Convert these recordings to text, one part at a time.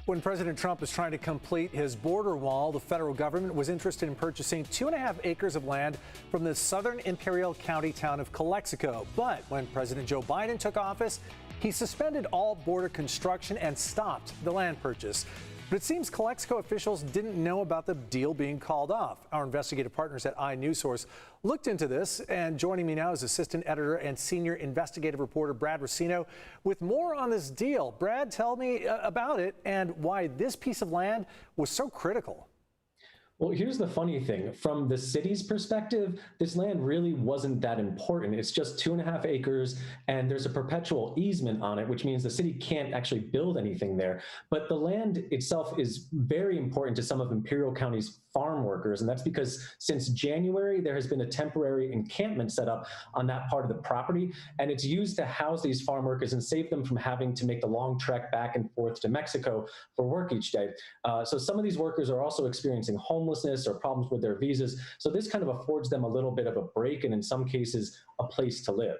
When President Trump was trying to complete his border wall, the federal government was interested in purchasing 2.5 acres of land from the southern Imperial County town of Calexico. But when President Joe Biden took office, he suspended all border construction and stopped the land purchase. But it seems Calexico officials didn't know about the deal being called off. Our investigative partners at inewsource looked into this, and joining me now is assistant editor and senior investigative reporter Brad Racino with more on this deal. Brad, tell me about it and why this piece of land was so critical. Well, here's the funny thing. From the city's perspective, this land really wasn't that important. It's just 2.5 acres, and there's a perpetual easement on it, which means the city can't actually build anything there. But the land itself is very important to some of Imperial County's farm workers, and that's because since January, there has been a temporary encampment set up on that part of the property, and it's used to house these farm workers and save them from having to make the long trek back and forth to Mexico for work each day. So some of these workers are also experiencing homelessness or problems with their visas. So this kind of affords them a little bit of a break and in some cases, a place to live.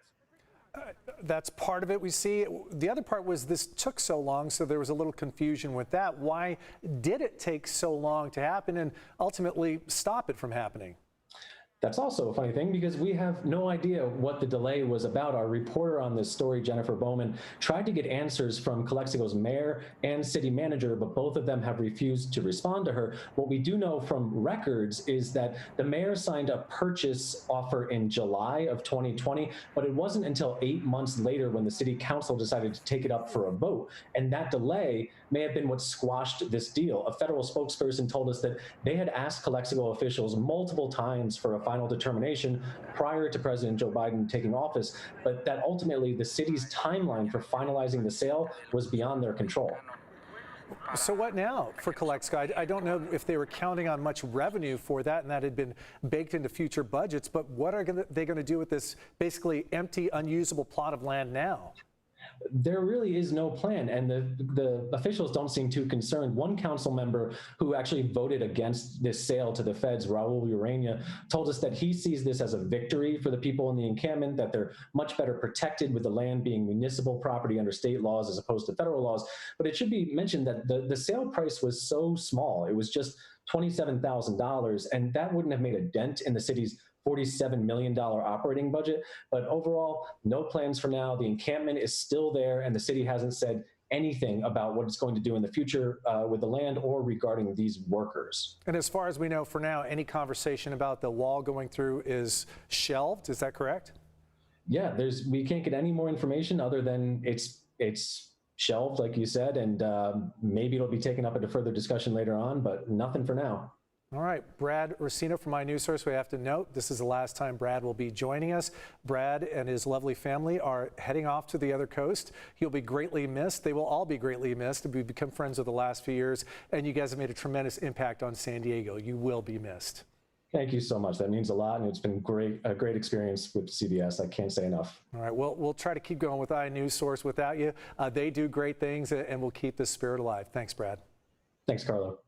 That's part of it we see. The other part was this took so long, so there was a little confusion with that. Why did it take so long to happen and ultimately stop it from happening? That's also a funny thing because we have no idea what the delay was about. Our reporter on this story, Jennifer Bowman, tried to get answers from Calexico's mayor and city manager, but both of them have refused to respond to her. What we do know from records is that the mayor signed a purchase offer in July of 2020, but it wasn't until 8 months later when the city council decided to take it up for a vote. And that delay may have been what squashed this deal. A federal spokesperson told us that they had asked Calexico officials multiple times for a final determination prior to President Joe Biden taking office, but that ultimately the city's timeline for finalizing the sale was beyond their control. So what now for Calexico? I don't know if they were counting on much revenue for that and that had been baked into future budgets, but what are they going to do with this basically empty, unusable plot of land now? There really is no plan, and the officials don't seem too concerned. One council member who actually voted against this sale to the feds, Raul Urania, told us that he sees this as a victory for the people in the encampment, that they're much better protected with the land being municipal property under state laws as opposed to federal laws. But it should be mentioned that the sale price was so small. It was just $27,000, and that wouldn't have made a dent in the city's $47 million operating budget. But overall, no plans for now. The encampment is still there, and the city hasn't said anything about what it's going to do in the future with the land or regarding these workers. And as far as we know for now, any conversation about the wall going through is shelved. Is that correct? Yeah, we can't get any more information other than it's shelved, like you said, and maybe it'll be taken up into further discussion later on, but nothing for now. All right, Brad Racino from inewsource. We have to note this is the last time Brad will be joining us. Brad and his lovely family are heading off to the other coast. He'll be greatly missed. They will all be greatly missed. We've become friends over the last few years, and you guys have made a tremendous impact on San Diego. You will be missed. Thank you so much. That means a lot, and it's been a great experience with CBS. I can't say enough. All right, well, we'll try to keep going with inewsource without you. They do great things, and we'll keep this spirit alive. Thanks, Brad. Thanks, Carlo.